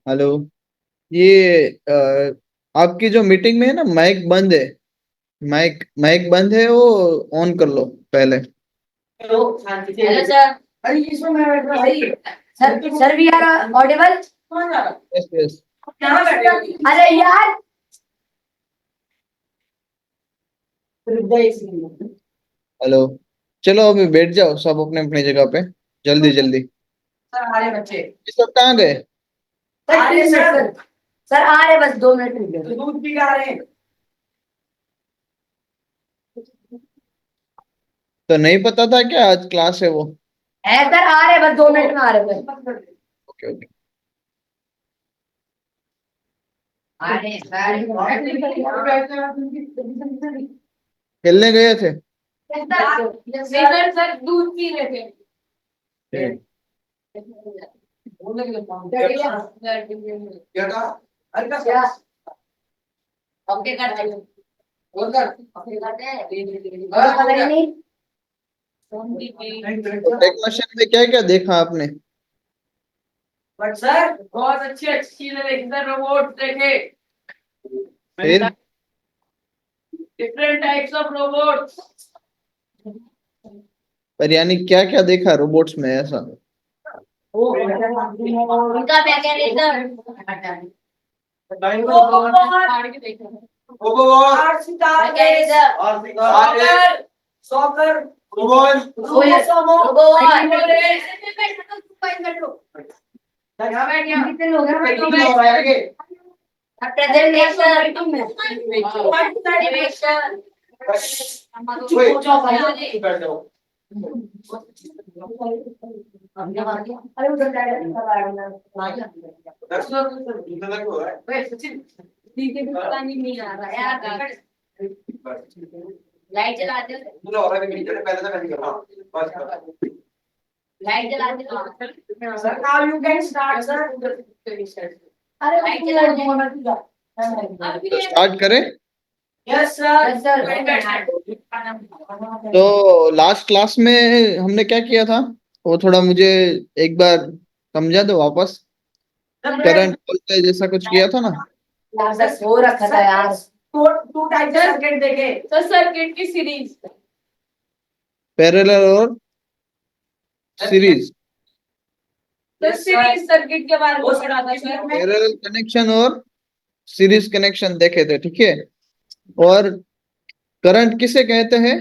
Hello. ये आपकी जो मीटिंग में है ना, माइक बंद है। माइक माइक बंद है, वो ऑन कर लो पहले। Hello sir. अरे इसमें मैं बैठ रहा भाई। Sir sir we are audible. Yes yes. कहाँ बैठे हो? अरे यार। हेलो। चलो अभी बैठ जाओ सब अपने अपनी जगह पे। जल्दी जल्दी। सर आ रहे बच्चे। ये सब कहाँ गए? आ रहे सर। सर आ रहे, बस 2 मिनट रुक गए। दूध पी के आ रहे हैं। तो नहीं पता था क्या आज क्लास है वो? है सर, आ रहे, बस 2 मिनट में आ रहे सर। Okay okay. आ रहे सर। खेलने गए थे? नहीं सर, सर दूध पी रहे थे। ठीक। क्या कहा? अरे क्या? ओके करते हैं। बोल कर। ओके करते हैं। पता ही नहीं। तो टेक मशीन में क्या क्या देखा आपने? बट सर बहुत अच्छी अच्छी चीजें देखी सर, रोबोट देखे। मैंने फिर? Different types of robots. पर यानी क्या क्या देखा रोबोट्स में ऐसा? उनका मैकेनिज्म। सॉकर। कितने लोग हैं? प्रेजेंटेशन। अरे उधर पता नहीं आ रहा यार। लाइट जला दे। लाइट जला दे sir. Now you can start sir. अरे लाइट जला तो दे। स्टार्ट करें? Yes sir. Yes sir. तो लास्ट क्लास में हमने क्या किया था, वो थोड़ा मुझे एक बार समझा दो वापस। करंट वोल्टेज ऐसा कुछ किया था ना? सर सो रखा था यार। टू टाइप सर्किट देखे सर, सर्किट की सीरीज। पैरेलल और सीरीज। सर सीरीज सर्किट के बारे में पढ़ा था सर। पैरेलल कनेक्शन और सीरीज कनेक्शन देखे थे, ठीक है। और करंट किसे कहते हैं?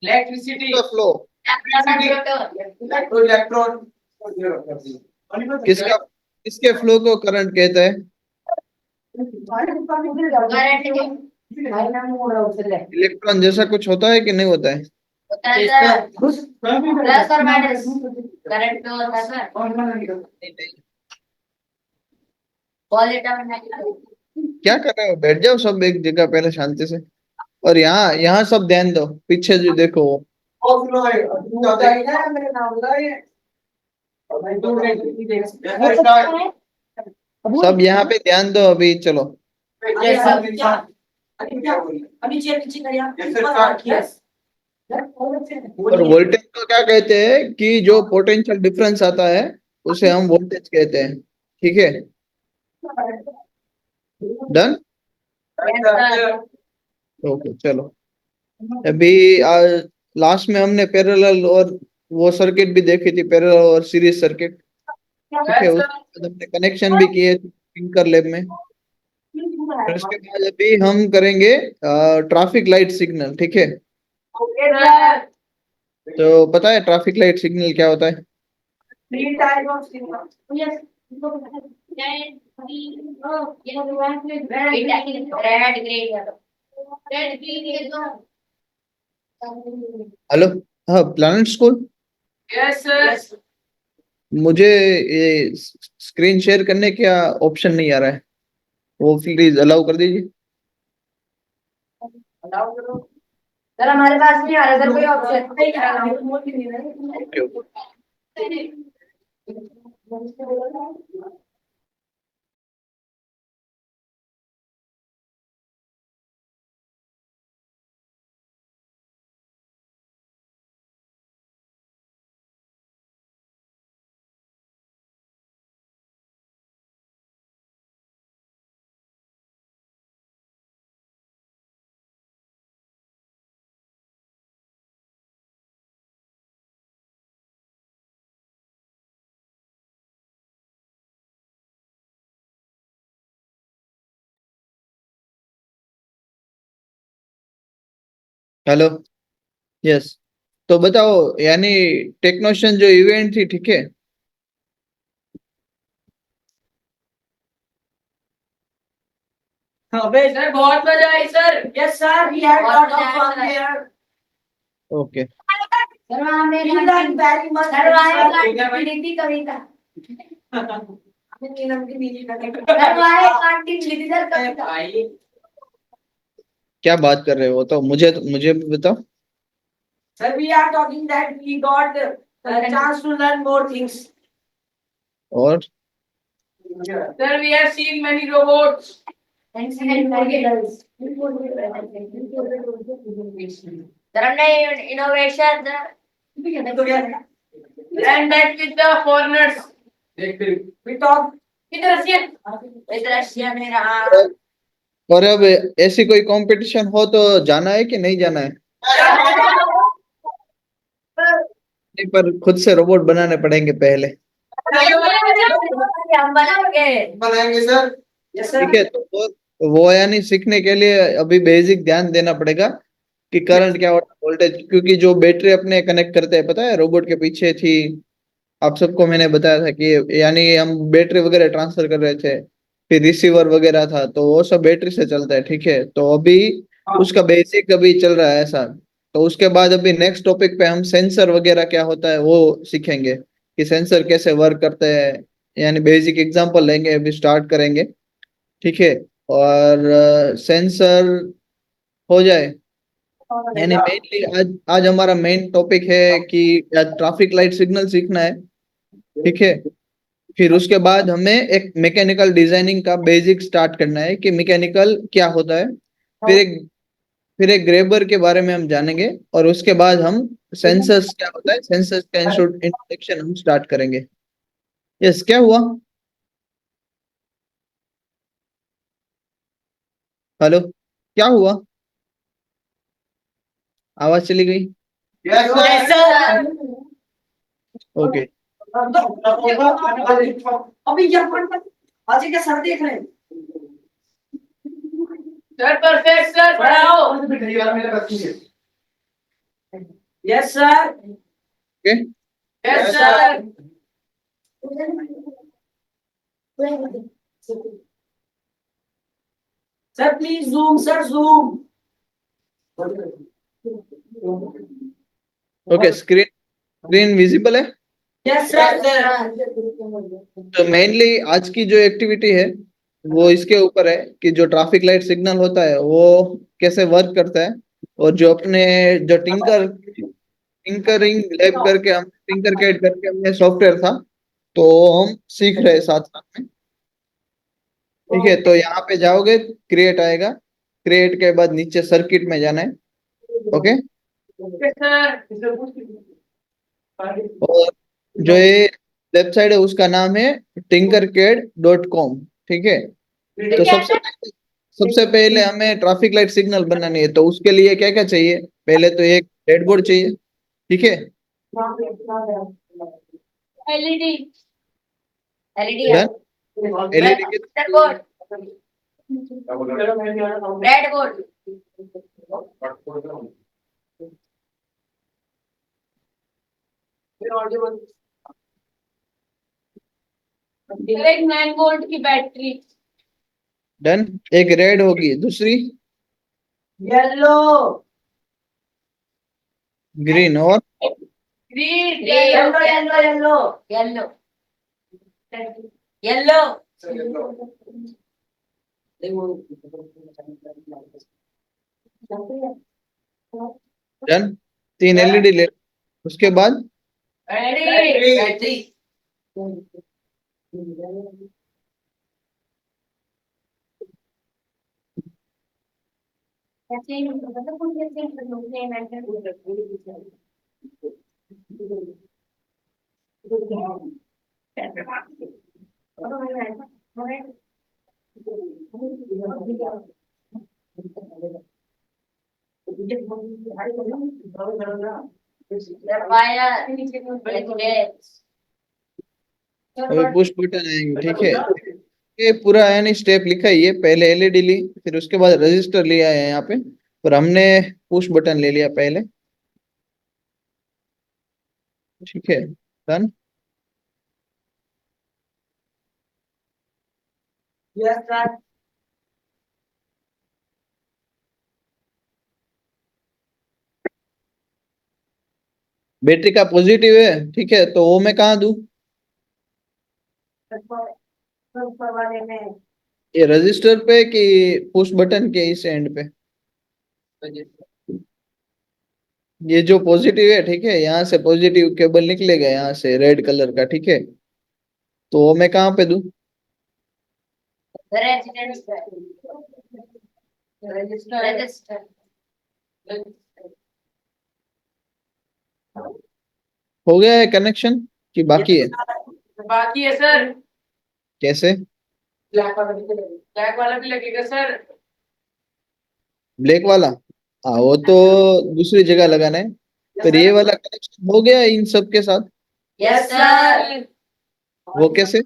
इलेक्ट्रिसिटी। का फ्लो। इलेक्ट्रॉन। किसका किसके फ्लो को करंट कहते हैं? इलेक्ट्रॉन जैसा कुछ होता है कि नहीं होता है? प्लस और माइनस करंट में होता है सर। नहीं, नहीं। पॉजिटिव और नेगेटिव। क्या कर रहे हो? बैठ जाओ सब एक जगह पहले शांति से। और यहाँ यहाँ सब ध्यान दो, पीछे जो देखो वो। सब यहाँ पे ध्यान दो अभी, चलो। अभी चेयर पीछे करिए। और वोल्टेज को क्या कहते हैं कि जो पोटेंशियल डिफरेंस आता है उसे हम वोल्टेज कहते हैं, ठीक है। डन। ओके चलो। अभी लास्ट में हमने पैरेलल और वो सर्किट भी देखी थी, पैरेलल और सीरीज सर्किट, ठीक है। उसके बाद हमने कनेक्शन भी किए फिंकर लैब में। फिर उसके बाद अभी हम करेंगे ट्रैफिक लाइट सिग्नल, ठीक है। तो पता है ट्रैफिक लाइट सिग्नल क्या होता है? हेलो। हाँ, प्लानिट स्कूल। Yes sir. मुझे ये स्क्रीन शेयर करने का ऑप्शन नहीं आ रहा है, वो प्लीज अलाउ कर दीजिए। सर हमारे पास नहीं आ रहा सर, कोई okay okay. Option. Hello. Yes. तो बताओ, यानी टेक्नोशियन जो इवेंट थी, ठीक है। अबे सर बहुत मजा आई sir. Yes sir, we had lot of fun here. Okay. Sir हमने वेरी मच सर वहाँ पढ़ी थी कविता। हमने नीलम की नीली कविता सर वहाँ एक आंटी लिखी थी सर कविता। क्या बात कर रहे हो? तो मुझे भी बताओ। Sir we are talking that we got chance to learn more things. और Sir, we have seen many robots. And seen many girls. Sir, हमने innovation and that with the foreigners. We talk with Russian. With Russian में रहा। और अब ऐसी कोई competition हो तो जाना है कि नहीं जाना है? नहीं, पर खुद से रोबोट बनाने पड़ेंगे पहले। हम बनाएंगे सर। Yes sir. ठीक है, तो वो यानी सीखने के लिए अभी बेसिक ध्यान देना पड़ेगा कि करंट क्या होता है, वोल्टेज, क्योंकि जो बैटरी अपने कनेक्ट करते हैं, पता है रोबोट के पीछे थी। आप सबको मैंने बताया था कि यानी हम बैटरी वगैरह ट्रांसफर कर रहे थे, फिर रिसीवर वगैरह था, तो वो सब बैटरी से चलता है। ठीक है, तो अभी उसका बेसिक अभी चल रहा है ऐसा। तो उसके बाद अभी नेक्स्ट टॉपिक पे हम सेंसर वगैरह क्या होता है वो सीखेंगे, कि सेंसर कैसे वर्क करते हैं। यानी बेसिक एग्जांपल लेंगे, अभी स्टार्ट करेंगे। ठीक है। और सेंसर हो जाए, यानी मेनली आज आज हमारा मेन टॉपिक है कि ट्रैफिक लाइट सिग्नल सीखना है। ठीक है। फिर उसके बाद हमें एक मैकेनिकल डिजाइनिंग का बेसिक स्टार्ट करना है कि मैकेनिकल क्या होता है। फिर एक ग्रेबर के बारे में हम जानेंगे, और उसके बाद हम सेंसर्स क्या होता है, सेंसर्स का इंट्रोडक्शन हम स्टार्ट करेंगे। यस, क्या हुआ? हेलो, क्या हुआ? आवाज चली गई। Yes sir. ओके। अभी क्या आज क्या सर देख रहे हैं? सर परफेक्ट सर पढ़ाओ। Yes sir. Okay. Yes sir. Sir please zoom sir zoom. Okay, screen screen visible है। Yes sir. तो मेनली आज की जो एक्टिविटी है वो इसके ऊपर है कि जो ट्रैफिक लाइट सिग्नल होता है वो कैसे वर्क करता है। और जो अपने जो टिंकरिंग लैब करके हम टिंकर कैड करके हमने सॉफ्टवेयर था, तो हम सीख रहे हैं साथ साथ में। ठीक है, तो यहाँ पे जाओगे, क्रिएट आएगा, क्रिएट के बाद नीचे सर्किट में जाना है। ओके। और जो ये वेबसाइट है उसका नाम है tinkercad.com। ठीक है। तो सबसे पहले हमें ट्रैफिक लाइट सिग्नल बनानी है, तो उसके लिए क्या क्या चाहिए? पहले तो एक ब्रेडबोर्ड चाहिए। ठीक है। एलईडी। LED done. एलईडी के रेड बोर्ड। Red board. एक 9 वोल्ट की बैटरी। डन। एक रेड होगी, दूसरी येलो। ग्रीन, और green. Yellow yellow yellow yellow yellow. Done. तीन एलईडी ले। उसके बाद बैटरी। अभी पुश बटन आएंगे। ठीक है, ये पूरा यानी स्टेप लिखा ही है। पहले एलईडी ली, फिर उसके बाद रजिस्टर लिया है यहाँ पे, पर हमने पुश बटन ले लिया पहले। ठीक है, डन। Yes sir. बैटरी का पॉजिटिव है, ठीक है, तो वो मैं कहाँ दूं? ऊपर वाले में। ये रजिस्टर पे कि पुश बटन के इस एंड पे? ये जो पॉजिटिव है, ठीक है, यहाँ से पॉजिटिव केबल निकलेगा यहाँ से रेड कलर का, ठीक है, तो वो मैं कहाँ पे दूं? रजिस्टर। हो गया है कनेक्शन कि बाकी है? बाकी है सर। कैसे? ब्लैक वाला भी लगेगा सर। ब्लैक वाला? हाँ, वो तो दूसरी जगह लगाना है। पर ये वाला कनेक्शन हो गया इन सब के साथ? Yes sir. वो कैसे?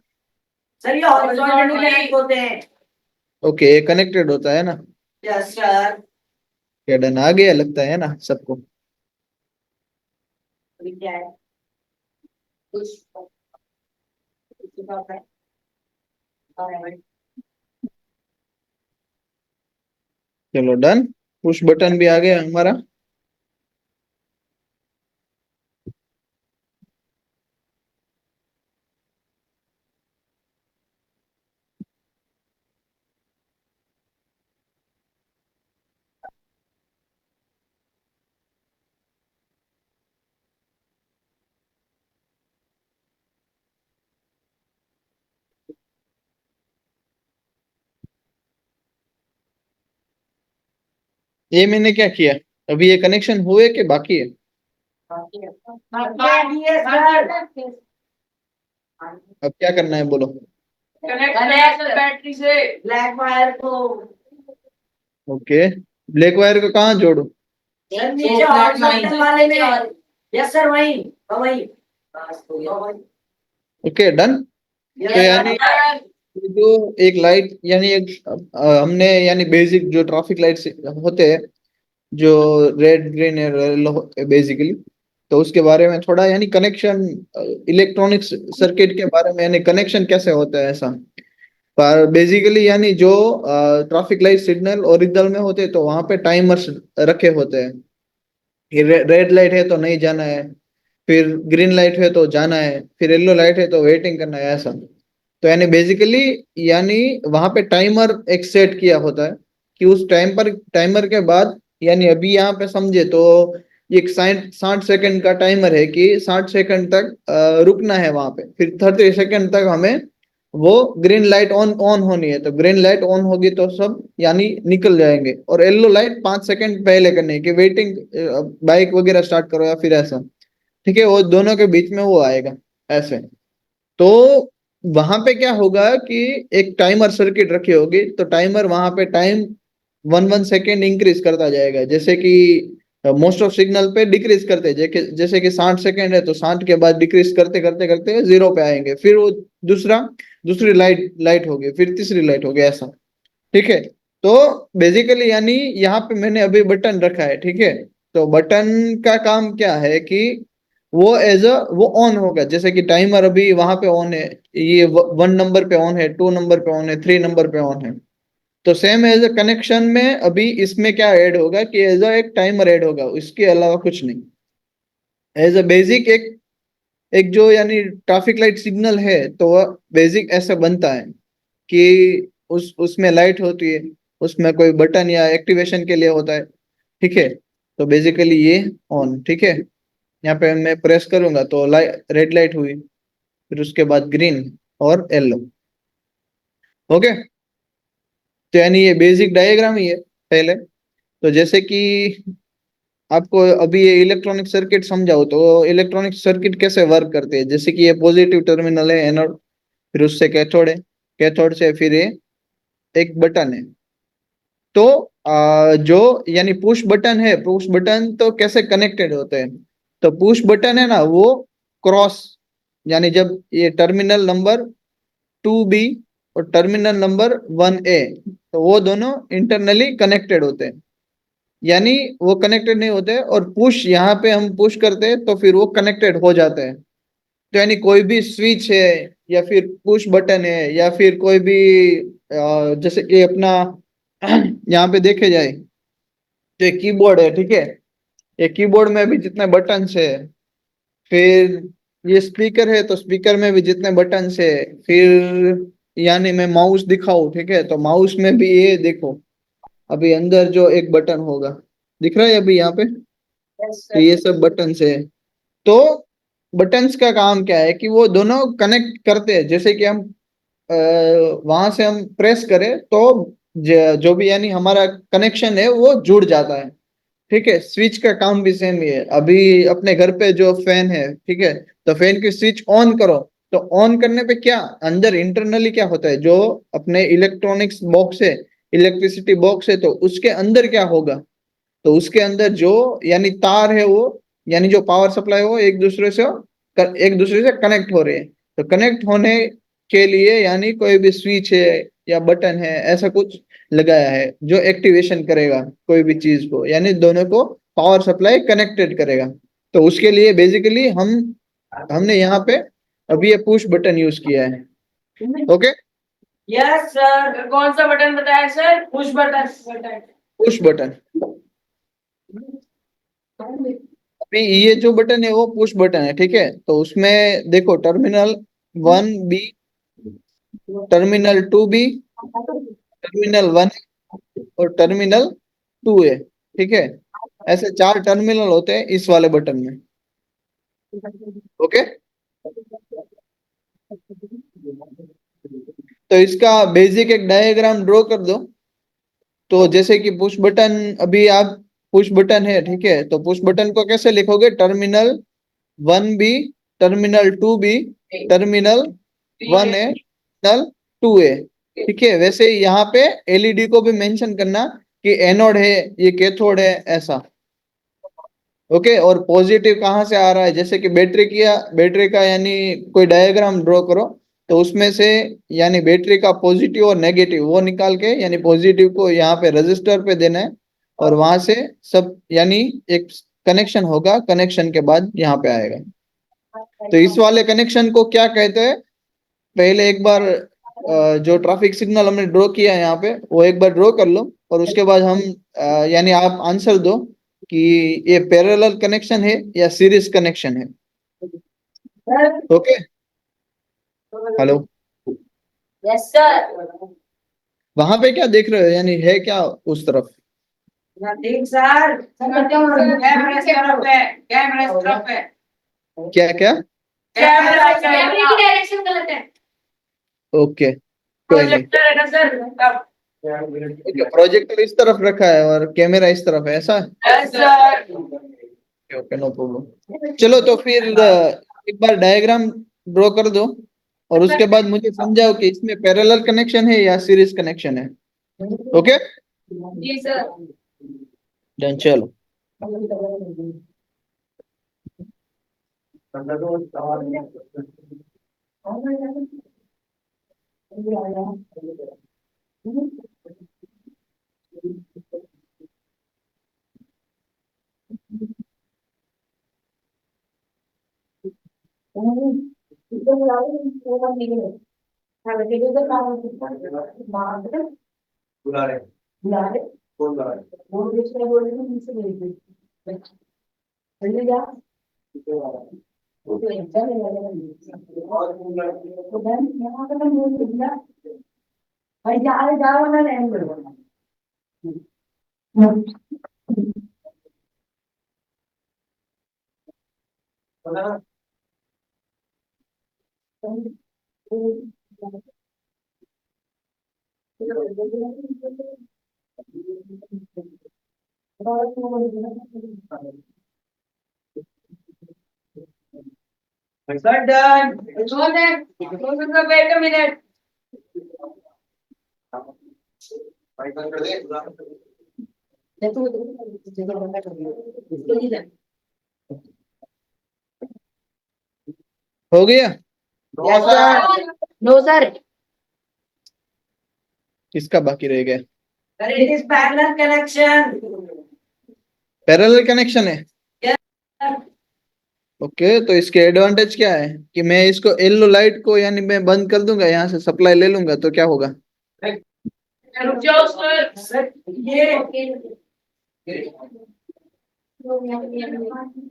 सर ये हॉरिजॉन्टली कनेक्ट होते हैं। ओके, कनेक्टेड होता है ना? Yes sir. क्या डन आ गया लगता है ना सबको? अभी क्या है? कुछ चलो डन। पुश बटन भी आ गया हमारा। ये मैंने क्या किया? अभी ये कनेक्शन हुए कि बाकी है? बाकी है सर। अब क्या करना है बोलो? कनेक्ट बैटरी से ब्लैक वायर को। ओके, ब्लैक वायर को कहाँ जोड़ू? नीचे हॉरिजॉन्टल वाले में। यस सर वही। वही। Okay done. तो यानी ये जो एक लाइट यानी एक हमने यानी बेसिक जो ट्रैफिक लाइट्स होते हैं, जो रेड ग्रीन येलो बेसिकली, तो उसके बारे में थोड़ा यानी कनेक्शन, इलेक्ट्रॉनिक्स सर्किट के बारे में, यानी कनेक्शन कैसे होता है ऐसा। पर बेसिकली यानी जो ट्रैफिक लाइट सिग्नल ओरिजिनल में होते हैं तो वहां पे टाइमर्स रखे होते हैं कि रेड लाइट है तो नहीं जाना है, फिर ग्रीन लाइट है तो जाना है, फिर येलो लाइट है तो वेटिंग करना है, ऐसा। तो यानी बेसिकली यानी वहां पे टाइमर एक सेट किया होता है कि उस टाइम पर, टाइमर के बाद, यानी अभी यहाँ पे समझे तो एक 60 60 सेकंड का टाइमर है कि 60 सेकंड तक रुकना है वहां पे, फिर 30 सेकंड तक हमें वो ग्रीन लाइट ऑन ऑन होनी है, तो ग्रीन लाइट ऑन होगी तो सब यानी निकल जाएंगे, और येलो लाइट 5 सेकंड पहले करनी है कि वेटिंग, बाइक वगैरह स्टार्ट करो या फिर ऐसा। ठीक है, वो दोनों के बीच में वो आएगा ऐसे। तो वहां पे क्या होगा कि एक टाइमर सर्किट रखी होगी, तो टाइमर वहां पे टाइम 1 1 सेकेंड इंक्रीज करता जाएगा, जैसे कि मोस्ट ऑफ सिग्नल पे डिक्रीज करते, जैसे कि 60 सेकेंड है तो 60 के बाद डिक्रीज करते करते करते जीरो पे आएंगे, फिर वो दूसरा दूसरी लाइट लाइट होगी, फिर तीसरी लाइट होगी, ऐसा। ठीक है, तो बेसिकली यानी यहाँ पे मैंने अभी बटन रखा है, ठीक है, तो बटन का काम क्या है कि वो एज अ वो ऑन होगा, जैसे कि टाइमर अभी वहां पे ऑन है, ये 1 नंबर पे ऑन है, 2 नंबर पे ऑन है, 3 नंबर पे ऑन है। तो सेम एज अ कनेक्शन में अभी इसमें क्या ऐड होगा कि एज अ एक टाइमर ऐड होगा, इसके अलावा कुछ नहीं। एज अ बेसिक एक एक जो यानी ट्रैफिक लाइट सिग्नल है, तो वह बेसिक ऐसा बनता है कि उसमें लाइट होती है, उसमें कोई बटन या एक्टिवेशन के लिए होता है। ठीक है, तो बेसिकली ये ऑन, ठीक है, यहाँ पे मैं प्रेस करूंगा तो लाइट, रेड लाइट हुई, फिर उसके बाद ग्रीन और येलो। ओके, तो यानी ये बेसिक डायग्राम ही है पहले। तो जैसे कि आपको अभी ये इलेक्ट्रॉनिक सर्किट समझाओ, तो इलेक्ट्रॉनिक सर्किट कैसे वर्क करते हैं, जैसे कि ये पॉजिटिव टर्मिनल है एनोड, फिर उससे कैथोड है, कैथोड से फिर ये एक बटन है। तो जो यानी पुश बटन है, पुश बटन तो कैसे कनेक्टेड होते हैं? तो पुश बटन है ना वो क्रॉस, यानी जब ये टर्मिनल नंबर 2B और टर्मिनल नंबर 1A, तो वो दोनों इंटरनली कनेक्टेड होते हैं। यानी वो कनेक्टेड नहीं होते, और पुश यहाँ पे हम पुश करते हैं तो फिर वो कनेक्टेड हो जाते हैं। तो यानी कोई भी स्विच है या फिर पुश बटन है या फिर कोई भी जैसे कि अपना यहाँ पे देखे जाए तो एक कीबोर्ड है, ठीक है। ये कीबोर्ड में भी जितने बटन है, फिर ये स्पीकर है तो स्पीकर में भी जितने बटन है, फिर यानी मैं माउस दिखाऊं, ठीक है, तो माउस में भी ये देखो, अभी अंदर जो एक बटन होगा दिख रहा है अभी यहाँ पे, तो ये सब बटन है। तो बटन्स का काम क्या है कि वो दोनों कनेक्ट करते हैं, जैसे कि हम वहां से हम प्रेस करें तो जो भी यानी हमारा कनेक्शन है वो जुड़ जाता है, ठीक है। स्विच का काम भी सेम ही है। अभी अपने घर पे जो फैन है, ठीक है, तो फैन की स्विच ऑन करो, तो ऑन करने पे क्या अंदर इंटरनली क्या होता है, जो अपने इलेक्ट्रॉनिक्स बॉक्स है, इलेक्ट्रिसिटी बॉक्स है, तो उसके अंदर क्या होगा, तो उसके अंदर जो यानी तार है वो, यानी जो पावर सप्लाई हो एक दूसरे से कनेक्ट हो रहे हैं। तो कनेक्ट होने के लिए यानी कोई भी स्विच है या बटन है ऐसा कुछ लगाया है जो एक्टिवेशन करेगा कोई भी चीज को, यानी दोनों को पावर सप्लाई कनेक्टेड करेगा। तो उसके लिए बेसिकली हमने यहाँ पे अभी ये पुश बटन यूज किया है। ओके, यस सर, कौन सा बटन बताया sir? Push button. Push button. अभी ये जो बटन है वो पुश बटन है, ठीक है। तो उसमें देखो terminal 1 B, terminal 2 B, terminal 1 और टर्मिनल 2 है, ठीक है। ऐसे 4 टर्मिनल होते हैं इस वाले बटन में। ओके, तो इसका बेसिक एक डायग्राम ड्रॉ कर दो। तो जैसे कि पुश बटन, अभी आप पुश बटन है, ठीक है, तो पुश बटन को कैसे लिखोगे, terminal 1 B, terminal 2 B, terminal 1 A, terminal 2 A, ठीक है। वैसे ही यहाँ पे एलईडी को भी मेंशन करना कि एनोड है, ये कैथोड है, ऐसा। ओके, और पॉजिटिव कहाँ से आ रहा है, जैसे कि बैटरी का यानी कोई डायग्राम ड्रॉ करो, तो उसमें से यानी बैटरी का पॉजिटिव और नेगेटिव वो निकाल के यानी पॉजिटिव को यहाँ पे रजिस्टर पे देना है, और वहां से सब यानी एक कनेक्शन होगा, कनेक्शन के बाद यहाँ पे आएगा। तो इस वाले कनेक्शन को क्या कहते हैं, पहले एक बार जो ट्रैफिक सिग्नल हमने ड्रॉ किया है यहाँ पे वो एक बार ड्रॉ कर लो, और उसके बाद हम यानी आप आंसर दो कि ये पैरेलल कनेक्शन है या सीरीज कनेक्शन है। Okay, hello, yes sir. वहां पे क्या देख रहे हो, यानी है क्या उस तरफ? नथिंग सर, कैमरा इस तरफ है, कैमरा इस तरफ है। क्या क्या? कैमरे की डायरेक्शन गलत है। ओके, कोई नहीं। प्रोजेक्टर है ना सर, तब। ओके, प्रोजेक्टर इस तरफ रखा है और कैमरा इस तरफ है, ऐसा? Yes sir. Okay, no problem. चलो तो फिर एक बार डायग्राम ड्रॉ कर दो, और उसके बाद मुझे समझाओ कि इसमें पैरेलल कनेक्शन है या सीरीज कनेक्शन है। ओके, जी सर। डन, चलो। बुला रहे। बुला रहे। कौन बुला रहे? वो दूसरे बोल रहे हैं मुझसे मेरी बेटी। चलिए जा। वो तो एग्जाम है वाला। और तो बहन यहाँ पे मैं बोल दिया। भाई जा रहे जाओ ना नहीं बोलना। Sir done. कौन है? कौन सा वेट अ मिनट। हो गया? Yes sir. No sir. किसका बाकी रह गया? It is parallel connection. Parallel connection है। ओके, तो इसके एडवांटेज क्या है कि मैं इसको येलो लाइट को यानी मैं बंद कर दूंगा, यहाँ से सप्लाई ले लूंगा तो क्या होगा? रुक जाओ सर, ये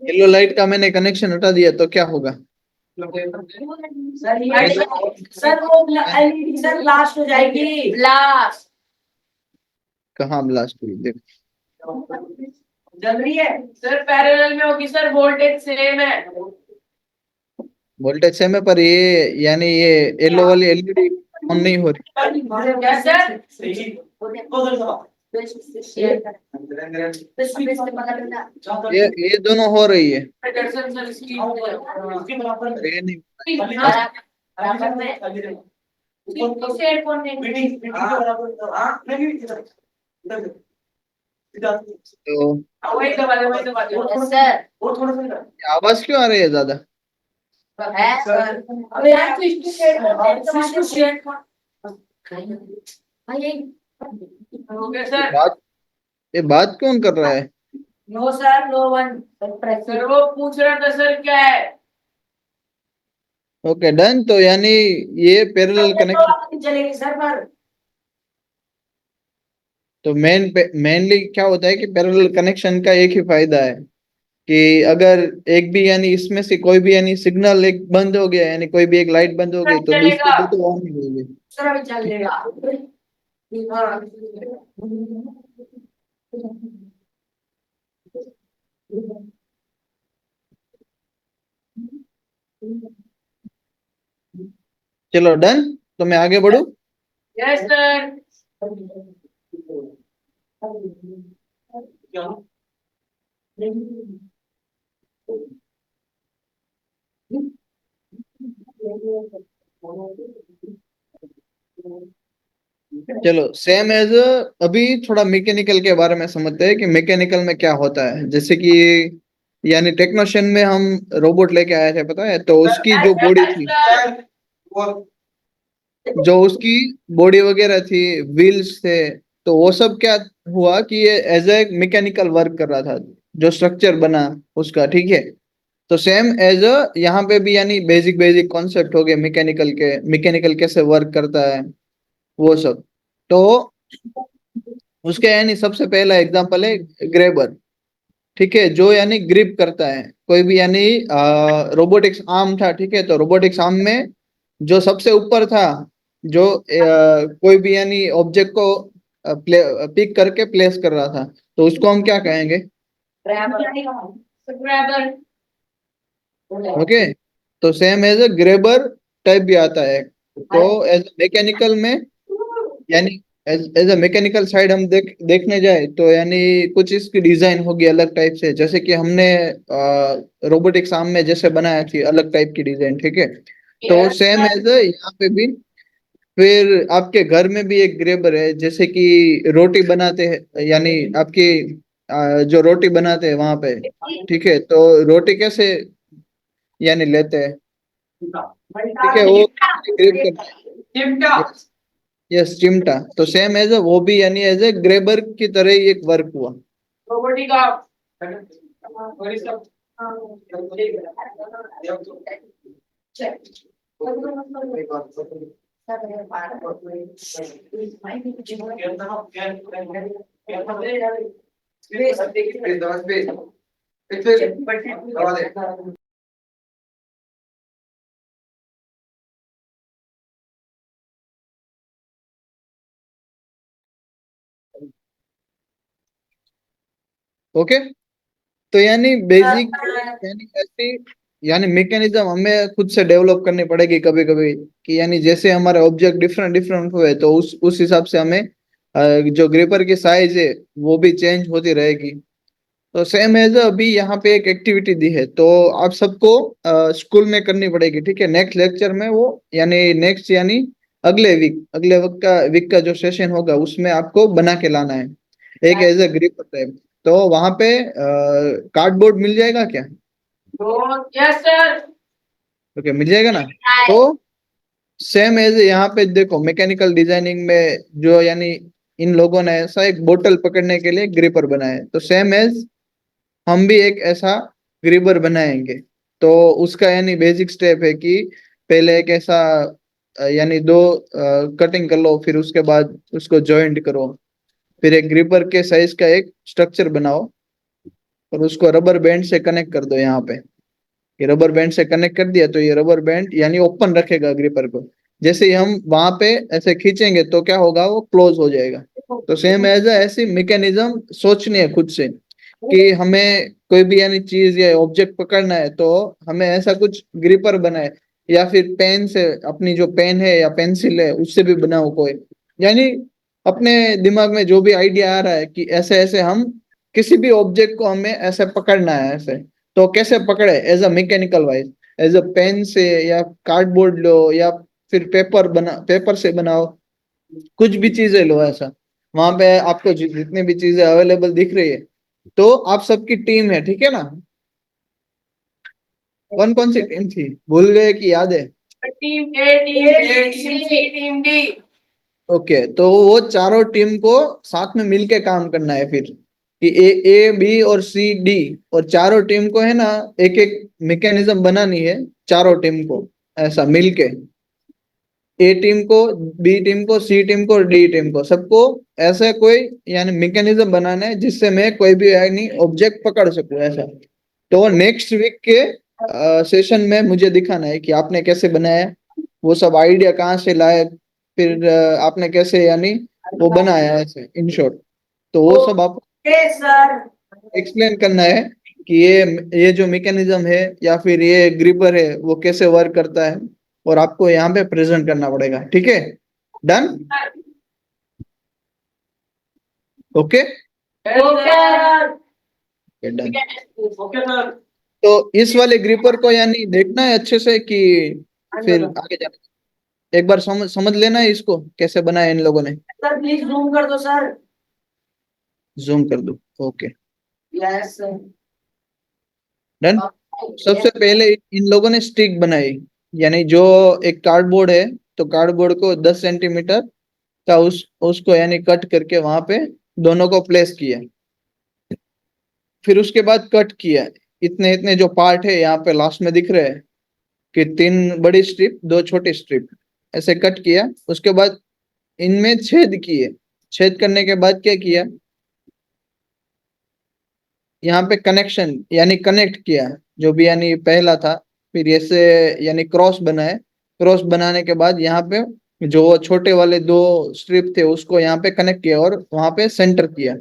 येलो लाइट का मैंने कनेक्शन हटा दिया तो क्या होगा? सर वो एलईडी सर लास्ट हो जाएगी, लास्ट कहाँ ब्लास्ट हुई देख। जल रही है सर, पैरेलल में होगी सर, वोल्टेज सेम है। वोल्टेज सेम है पर ये यानी ये येलो वाली एलईडी ऑन नहीं हो रही। क्या सर? ये दोनों हो रही है। दर्शन सर इसकी ये नहीं। तो ये आवाज क्यों आ रही है ज्यादा? सर बात ये बात कौन कर रहा है? No sir, no one sir, वो पूछ रहा था सर क्या है। Okay done. तो यानी ये पैरेलल कनेक्शन। चलेगी सर पर तो मेनली क्या होता है कि पैरेलल कनेक्शन का एक ही फायदा है कि अगर एक भी यानी इसमें से कोई भी यानी सिग्नल एक बंद हो गया यानी कोई भी एक लाइट बंद हो गई तो दूसरी चलेगा दो तो ऑन ही होगी। सर, अभी चलेगा। हाँ। चलो डन। तो मैं आगे बढ़ू। Yes sir. चलो सेम एज अभी थोड़ा मैकेनिकल के बारे में समझते हैं कि मैकेनिकल में क्या होता है। जैसे कि यानी टेक्नोशियन में हम रोबोट लेके आए थे पता है, तो उसकी जो बॉडी थी, जो उसकी बॉडी वगैरह थी, व्हील्स थे, तो वो सब क्या हुआ कि ये एज ए मैकेनिकल वर्क कर रहा था, जो स्ट्रक्चर बना उसका। ठीक है, तो सेम एज अ यहाँ पे भी यानी बेसिक बेसिक कॉन्सेप्ट हो गए मैकेनिकल के, मैकेनिकल कैसे वर्क करता है वो सब। तो उसके यानी सबसे पहला एग्जांपल है ग्रेबर। ठीक है, जो यानी ग्रिप करता है कोई भी यानी रोबोटिक्स आर्म था। ठीक है, तो रोबोटिक्स आर्म में जो सबसे ऊपर था, जो कोई भी यानी ऑब्जेक्ट को पिक करके प्लेस कर रहा था, तो उसको हम क्या कहेंगे? ग्रैबर। ओके, तो सेम एज अ ग्रेबर टाइप भी आता है। तो एज मैकेनिकल में यानी एज अ मैकेनिकल साइड हम देखने जाए तो यानी कुछ इसकी डिजाइन होगी अलग टाइप से, जैसे कि हमने रोबोटिक्स आर्म में जैसे बनाया थी अलग टाइप की डिजाइन। ठीक है, तो सेम एज यहाँ पे भी। फिर आपके घर में भी एक ग्रेबर है, जैसे कि रोटी बनाते हैं यानी आपकी जो रोटी बनाते हैं वहां पे। ठीक है, तो रोटी कैसे यानी लेते हैं? ठीक है, वो ग्रेब करते हैं। यस, चिमटा। तो सेम एज वो भी यानी एज ए ग्रेबर की तरह ही एक वर्क हुआ। रोबोटिका। ओके, तो यानी बेसिक यानी ऐसी यानी मैकेनिज्म हमें खुद से डेवलप करनी पड़ेगी कभी कभी, कि यानी जैसे हमारे ऑब्जेक्ट डिफरेंट डिफरेंट हुए तो उस हिसाब से हमें जो ग्रिपर की साइज है वो भी चेंज होती रहेगी। तो सेम एज अभी यहाँ पे एक एक्टिविटी दी है तो आप सबको स्कूल में करनी पड़ेगी। ठीक है, नेक्स्ट लेक्चर में वो यानी नेक्स्ट यानी अगले वीक का जो सेशन होगा उसमें आपको बना के लाना है एक एज अ ग्रिपर टाइप। तो वहां पे कार्डबोर्ड मिल जाएगा क्या? Yes sir. ओके, मिल जाएगा ना? तो सेम एज यहाँ पे देखो मैकेनिकल डिजाइनिंग में जो यानी इन लोगों ने ऐसा एक बोतल पकड़ने के लिए ग्रिपर बनाया है, तो सेम एज हम भी एक ऐसा ग्रिपर बनाएंगे। तो उसका यानी बेसिक स्टेप है कि पहले एक ऐसा यानी दो कटिंग कर लो, फिर उसके बाद उसको जॉइंट करो, फिर एक ग्रिपर के साइज का एक स्ट्रक्चर बनाओ और उसको रबर बैंड से कनेक्ट कर दो यहाँ पे। ये रबर बैंड से कनेक्ट कर दिया तो ये रबर बैंड यानी ओपन रखेगा ग्रिपर को। जैसे ही हम वहां पे ऐसे खींचेंगे तो क्या होगा, वो क्लोज हो जाएगा। तो सेम एज ऐसी मैकेनिज्म सोचनी है खुद से कि हमें कोई भी यानी चीज या ऑब्जेक्ट पकड़ना है तो हमें ऐसा कुछ ग्रिपर बनाए, या फिर पेन से, अपनी जो पेन है या पेंसिल है उससे भी बनाओ कोई, यानी अपने दिमाग में जो भी आइडिया आ रहा है कि ऐसे ऐसे हम किसी भी ऑब्जेक्ट को हमें ऐसे पकड़ना है ऐसे, तो कैसे पकड़े as a mechanical wise, as a pen से, या कार्डबोर्ड लो, या फिर पेपर से बनाओ, कुछ भी चीजें लो ऐसा। वहां पे आपको जितनी भी चीजें अवेलेबल दिख रही है, तो आप सबकी टीम है, ठीक है ना? कौन कौन सी टीम थी, भूल गए कि याद है? टीम ए, टीम बी, टीम सी, टीम डी। ओके, तो वो चारों टीम को साथ में मिलके काम करना है फिर, कि ए बी और सी डी, और चारों टीम को है ना एक एक मैकेनिज्म बनानी है, चारों टीम को ऐसा मिलके, ए टीम को, बी टीम को, सी टीम को, डी टीम को, सबको ऐसा कोई यानी मैकेनिज्म बनाना है जिससे मैं कोई भी यानी ऑब्जेक्ट पकड़ सकूं ऐसा। तो नेक्स्ट वीक के सेशन में मुझे दिखाना है कि आपने कैसे बनाया, वो सब आइडिया कहाँ से लाए, फिर आपने कैसे यानी वो बनाया ऐसे इन शॉर्ट। तो वो सब आप सर। एक्सप्लेन करना है कि ये जो मैकेनिज्म है या फिर ये ग्रिपर है वो कैसे वर्क करता है, और आपको यहाँ पे प्रेजेंट करना पड़ेगा, ठीक है? Done? Okay, okay sir. Done. Okay sir. तो इस वाले ग्रिपर को यानी देखना है अच्छे से कि फिर आगे जाना, एक बार समझ लेना है इसको कैसे बनाया इन लोगों ने। सर प्लीज जूम कर दो सर। जूम कर दो, ओके, यस सर। डन। सबसे पहले इन लोगों ने स्टिक बनाई, यानी जो एक कार्डबोर्ड है, तो कार्डबोर्ड को 10 सेंटीमीटर का उसको यानी कट करके वहां पे दोनों को प्लेस किया, फिर उसके बाद कट किया। इतने इतने जो पार्ट है यहाँ पे लास्ट में दिख रहे हैं कि 3 बड़ी स्ट्रिप 2 छोटी स्ट्रिप, ऐसे कट किया। उसके बाद इनमें छेद किए, छेद करने के बाद क्या किया, यहाँ पे कनेक्शन यानी कनेक्ट किया, जो भी यानी पहला था, फिर ऐसे यानी क्रॉस बनाए। क्रॉस बनाने के बाद यहाँ पे जो छोटे वाले 2 स्ट्रिप थे उसको यहाँ पे कनेक्ट किया और वहां पे सेंटर किया।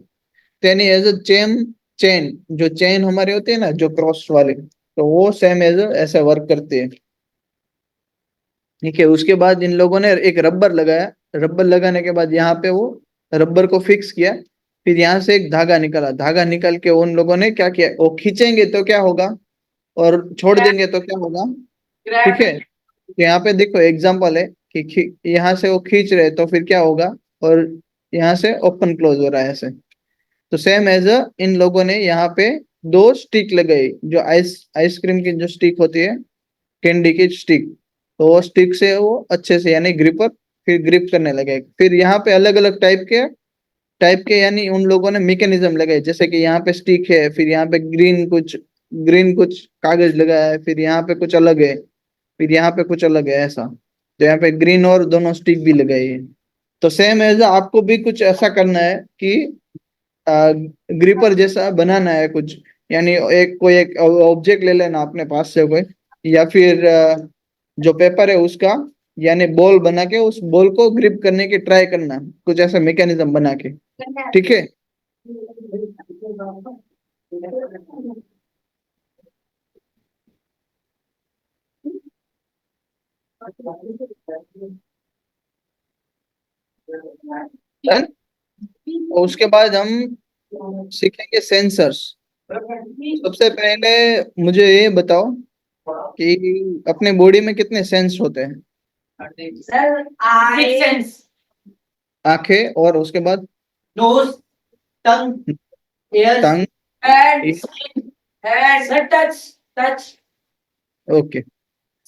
यानी एज अ चेन, जो चेन हमारे होते हैं ना जो क्रॉस वाले, तो वो सेम एज ऐसे वर्क करते हैं, ठीक है? उसके बाद इन लोगों ने एक रबर लगाया, रबर लगाने के बाद यहाँ पे वो रबर को फिक्स किया, फिर यहाँ से एक धागा निकाला, धागा निकाल के उन लोगों ने क्या किया, वो खींचेंगे तो क्या होगा और छोड़ देंगे तो क्या होगा, ठीक है? तो यहाँ पे देखो एग्जांपल है कि यहाँ से वो खींच रहे तो फिर क्या होगा, और यहाँ से ओपन क्लोज हो रहा है ऐसे। तो सेम एज इन लोगों ने यहाँ पे 2 स्टिक लगाई, जो आइसक्रीम की जो स्टिक होती है, कैंडी की स्टिक, तो वो स्टिक से वो अच्छे से यानी ग्रिपर फिर ग्रिप करने लगे। फिर यहाँ पे अलग अलग टाइप के यानी उन लोगों ने मैकेनिज्म लगाए, जैसे कि यहाँ पे स्टिक है, फिर यहाँ पे ग्रीन कुछ कागज लगा है, फिर यहाँ पे कुछ अलग है, फिर यहाँ पे कुछ अलग है ऐसा। तो यहाँ पे ग्रीन और दोनों स्टिक भी लगाई है। तो सेम एज आपको भी कुछ ऐसा करना है कि ग्रिपर जैसा बनाना है कुछ, यानी एक ऑब्जेक्ट ले लेना अपने पास से कोई, या फिर जो पेपर है उसका यानी बॉल बना के उस बॉल को ग्रिप करने की ट्राई करना, कुछ ऐसा मैकेनिज्म बना के, ठीक है? Done? और उसके बाद हम सीखेंगे सेंसर्स। सबसे पहले मुझे ये बताओ कि अपने बॉडी में कितने सेंस होते हैं? Sir eye sense. आंखें, और उसके बाद nose, tongue, ears, tongue, and skin, and sir, touch, touch. Okay.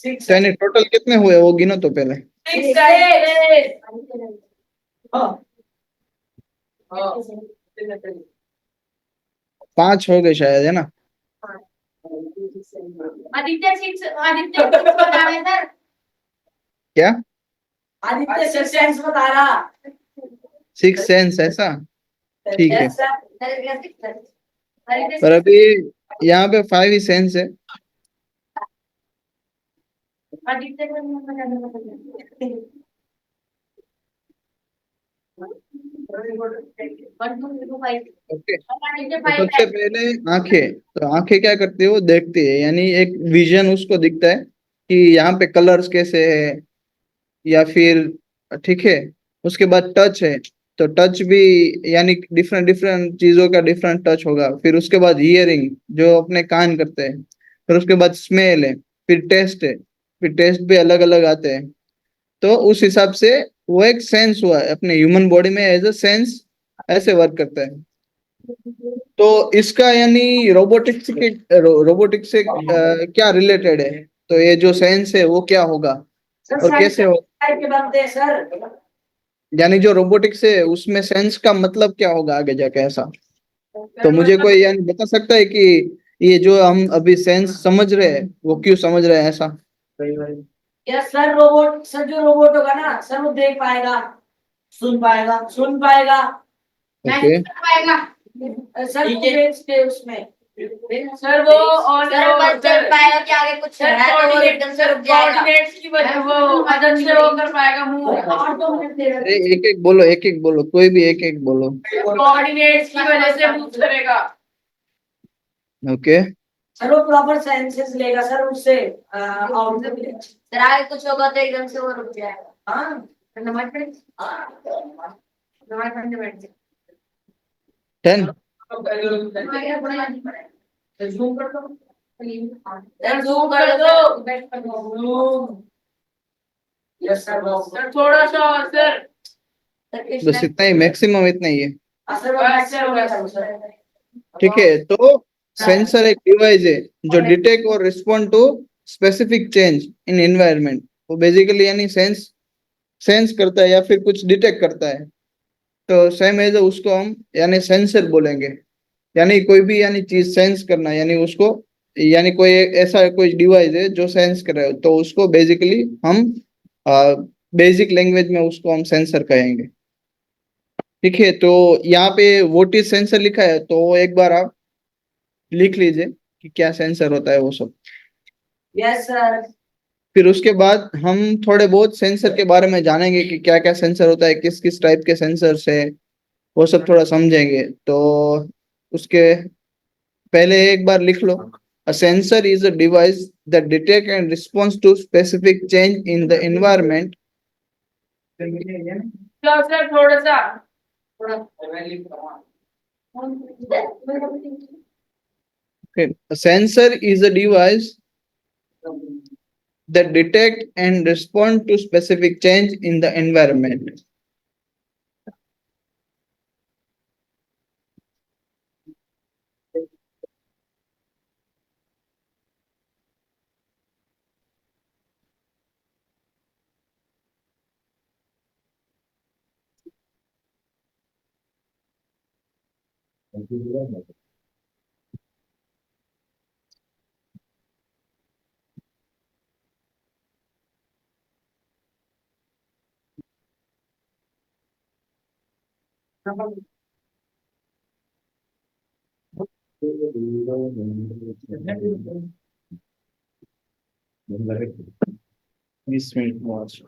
Six, तो यानी टोटल कितने हुए वो गिनो तो पहले। six, eight. हाँ, हाँ. 5 हो गए शायद, है ना? आदित्य सिक्स बता रहे सर। क्या? आदित्य सिक्स सेंस बता रहा। 6 सेंस, ऐसा? ठीक है। Yes sir. पर अभी यहाँ पे 5 ही सेंस है। आदित्य ओके, तो सबसे पहले आंखें, तो आंखें क्या करती है, वो देखती है, यानी एक विजन उसको दिखता है कि यहाँ पे कलर्स कैसे है, या फिर, ठीक है। उसके बाद टच है, तो टच भी, यानी डिफरेंट डिफरेंट चीजों का डिफरेंट टच होगा। फिर उसके बाद हियरिंग, जो अपने कान करते हैं। फिर उसके बाद स्मेल है। फिर टेस्ट है। फिर टेस्ट भी अलग अलग आते हैं। तो उस हिसाब से वो एक सेंस हुआ है अपने ह्यूमन बॉडी में, एज अ सेंस ऐसे वर्क करता है। तो इसका यानी रोबोटिक्स के, रोबोटिक्स से क्या रिलेटेड है? तो ये जो सेंस है वो क्या होगा और कैसे हो, के बनते हैं सर। यानी जो रोबोटिक्स है उसमें सेंस का मतलब क्या होगा आगे जाके, ऐसा? तो मुझे कोई यानी बता सकता है कि ये जो हम अभी सेंस समझ रहे हैं वो क्यों समझ रहे हैं ऐसा? यस सर, रोबोट सर, जो रोबोट होगा ना सर, वो देख पाएगा, सुन पाएगा, ओके। नहीं कर पाएगा सर, वो बेचते उसमें सर, वो और सर बस चल पाएगा कि आगे कुछ है तो वो एकदम से रुक जाएगा। कोऑर्डिनेट्स की वजह वो मदद से वो कर पाएगा मूव। अरे एक एक बोलो, एक एक बोलो, कोई भी एक एक बोलो। कोऑर्डिनेट्स की वजह से मूव करेगा। ओके। सर वो प्रॉपर सेंसेस लेगा सर उससे, आउट सर आगे कुछ होगा तो एकदम से वो रुक जाएगा। हाँ नमस्ते। नमस्ते। 10। जूम कर दो, जूम कर दो। यस सर, सर थोड़ा सा और सर। बस इतना ही, मैक्सिमम इतना ही है। सर ठीक है, तो सेंसर एक डिवाइस है जो डिटेक्ट और respond to specific change in environment. वो बेसिकली यानी सेंस सेंस करता है या फिर कुछ डिटेक्ट करता है। तो सेम एज उसको हम यानी सेंसर बोलेंगे। यानी कोई भी यानी चीज सेंस करना, यानी उसको, यानी कोई ऐसा कोई डिवाइस है जो सेंस कर रहा है, तो उसको बेसिकली हम बेसिक लैंग्वेज में उसको हम सेंसर कहेंगे। ठीक है, तो यहाँ पे व्हाट इज सेंसर लिखा है, तो वो एक बार आप लिख लीजिए कि क्या सेंसर होता है वो सब। Yes sir. फिर उसके बाद हम थोड़े बहुत सेंसर के बारे में जानेंगे कि क्या क्या सेंसर होता है, किस किस टाइप के सेंसर्स है, वो सब थोड़ा समझेंगे। तो उसके पहले एक बार लिख लो, a sensor is a device that detect and responds to specific change in the environment. Sir थोड़ा सा Okay. A sensor is a device that detect and respond to specific change in the environment. This minute was.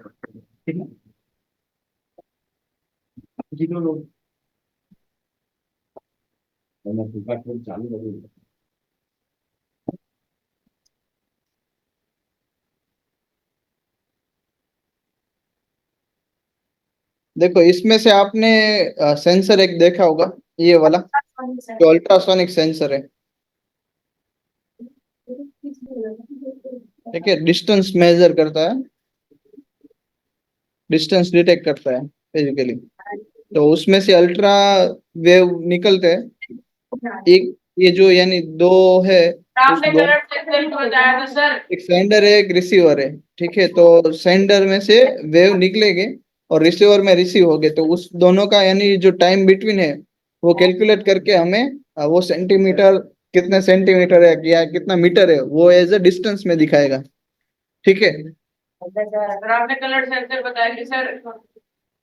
देखो, इसमें से आपने sensor एक देखा होगा, ये वाला जो अल्ट्रासोनिक सेंसर है। ठीक है, डिस्टेंस मेजर करता है, डिस्टेंस डिटेक्ट करता है बेसिकली। तो उसमें से अल्ट्रा वेव निकलते हैं। एक ये जो यानी दो है, उस आपने दो, करेक्ट सेक्शन बताया था सर। एक सेंडर है एक रिसीवर है। ठीक है, तो सेंडर में से वेव निकलेंगे और रिसीवर में रिसीव होगे, तो उस दोनों का यानी जो टाइम बिटवीन है वो कैलकुलेट करके हमें वो सेंटीमीटर कितने सेंटीमीटर है या कितना मीटर है वो एज अ डिस्टेंस में दिखाएगा। ठीक है। सर आपने कलर सेंसर बताया कि सर।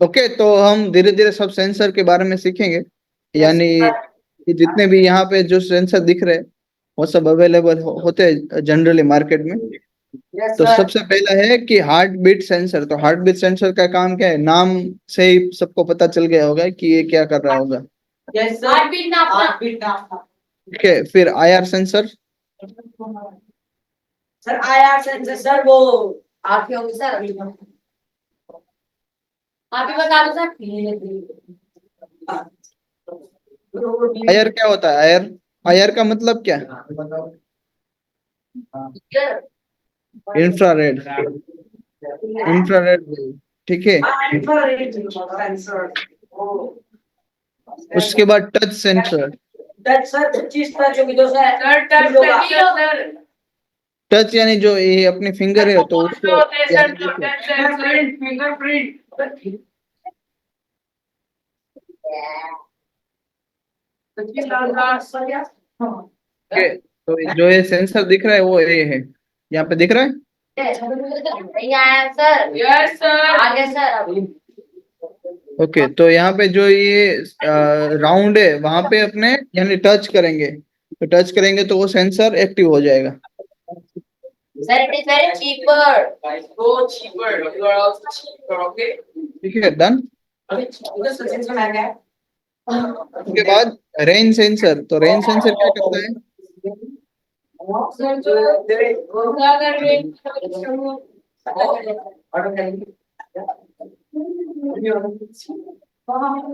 ओके, तो हम धीरे धीरे सब सेंसर के बारे में सीखेंगे। यानी कि जितने भी यहाँ पे जो सेंसर दिख रहे हैं वो सब अवेलेबल होते हैं जनरली मार्केट में। तो सबसे पहला है कि हार्ट बीट सेंसर। तो हार्ट बीट सेंसर का काम क्या है, नाम से ही सबको पता चल गया होगा कि ये क्या कर रहा होगा। ठीक है, फिर IR sensor. Sir IR sensor sir वो आपके होंगे सर अभी आप ही बता दो सर। आईआर क्या होता है? आईआर, आईआर का मतलब क्या है? Infrared, infrared. ठीक है। उसके बाद touch sensor. Touch sir 25 touch होगी तो सर टच सर टच यानी जो ये अपनी फिंगर है तो उसको यानी देखो। फिंगरप्रिंट। ओके, तो जो ये सेंसर दिख रहा है वो ये है, यहाँ पे दिख रहा है। सर यस सर आगे सर ओके, तो यहाँ पे जो ये राउंड है वहां पे अपने यानी टच करेंगे, तो टच करेंगे तो वो सेंसर एक्टिव हो जाएगा। Sir it is very cheaper so cheaper you are also cheaper okay ठीक है, डन। अभी उधर सेंसर में आ गया उसके बाद रेंज सेंसर। तो रेंज सेंसर क्या करता है?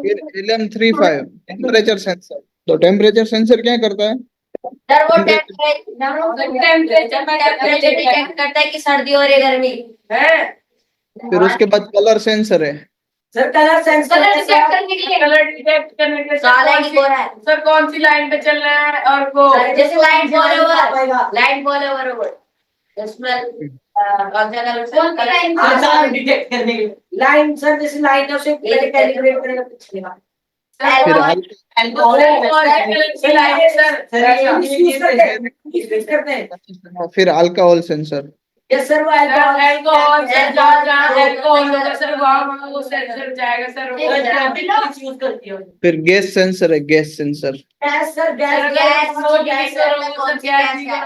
फिर LM35 टेम्परेचर सेंसर। तो टेम्परेचर सेंसर क्या करता है? सर वो टेम्परेचर। टेम्परेचर डिटेक्ट करता है कि सर्दी हो रही है गर्मी है। फिर उसके बाद कलर सेंसर है। सर कलर सेंसर डिटेक्ट करने के लिए कलर डिटेक्ट करने के लिए काला की हो रहा है सर कौन सी लाइन पे चल रहा है और को जैसे लाइन फॉलोवर ओवर इसमें कौन सा कलर डिटेक्ट करने के लिए लाइन सर जैसे लाइन है उसे कैलिब्रेट करेगा पिछले का फिर फिर अल्कोहल सेंसर। यस सर वो अल्कोहल अल्कोहल होगा सर वहां वो सेंसर जाएगा सर यूज करती है। फिर गैस सेंसर है, gas sensor. Gas sir gas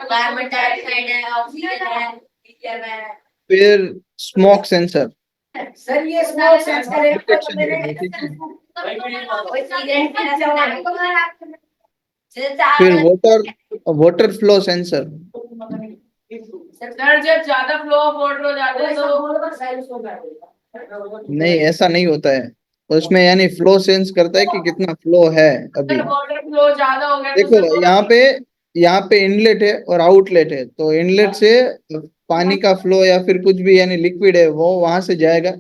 carbon dioxide है ऑक्सीजन है हीलियम है। फिर स्मोक सेंसर, सर ये स्मोक सेंसर है डिटेक्शन के लिए। ठीक है। फिर water, water flow sensor. Sir जब ज्यादा फ्लो ऑफ वाटर हो जाता है तो नहीं, ऐसा नहीं होता है। उसमें यानी फ्लो सेंस करता है कि कितना फ्लो है अभी। वाटर फ्लो ज्यादा हो गया देखो यहाँ पे इनलेट है और आउटलेट है। तो इनलेट से पानी का फ्लो या फिर कुछ भी यानी लिक्विड है वो वहां से जाएगा,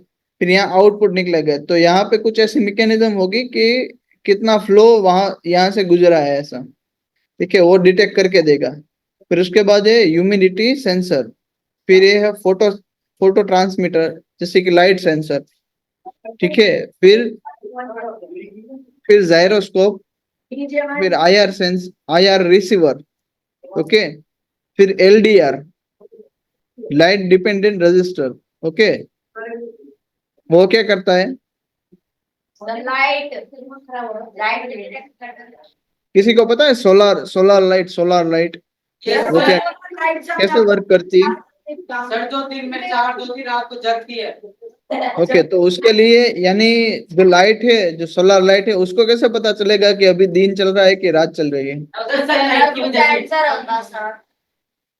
फिर यहाँ आउटपुट निकलेगा। तो यहाँ पे कुछ ऐसी मैकेनिज्म होगी कि कितना फ्लो वहां यहाँ से गुजरा है ऐसा। ठीक है, वो डिटेक्ट करके देगा। फिर उसके बाद है ह्यूमिडिटी सेंसर। फिर ये है फोटो फोटो ट्रांसमीटर जैसे कि लाइट सेंसर। ठीक है। फिर जायरोस्कोप। फिर आईआर रिसीवर। ओके। फिर LDR, light dependent register. Okay, वो क्या करता है? लाइट लाइट डिटेक्ट करता है। किसी को पता है? सोलर लाइट, सोलर लाइट वो क्या कैसे वर्क करती है? सर 2 दिन में 4 2 दिन रात को जगती है। ओके, तो उसके लिए यानी जो लाइट है, जो सोलर लाइट है, उसको कैसे पता चलेगा कि अभी दिन चल रहा है कि रात चल रही है?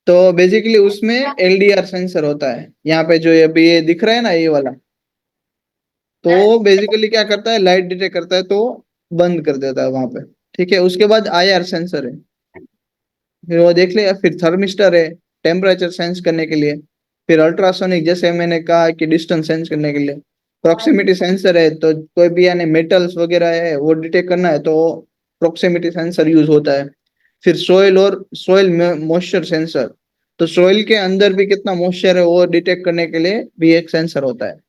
तो बेसिकली उसमें LDR सेंसर होता है। यहाँ पे जो अभी ये दिख रहा है ना, ये वाला, तो बेसिकली क्या करता है, लाइट डिटेक्ट करता है तो बंद कर देता है वहां पे। ठीक है। उसके बाद IR सेंसर है, फिर वो देख लिया। फिर थर्मिस्टर है, टेम्परेचर सेंस करने के लिए। फिर अल्ट्रासोनिक, जैसे मैंने कहा कि डिस्टेंस सेंस करने के लिए। प्रोक्सिमिटी सेंसर है, तो कोई भी यानी मेटल्स वगैरह है वो डिटेक्ट करना है तो प्रोक्सिमिटी सेंसर यूज होता है। फिर सोइल मॉइस्चर सेंसर। तो सोइल के अंदर भी कितना मॉइस्चर है वो डिटेक्ट करने के लिए भी एक सेंसर होता है।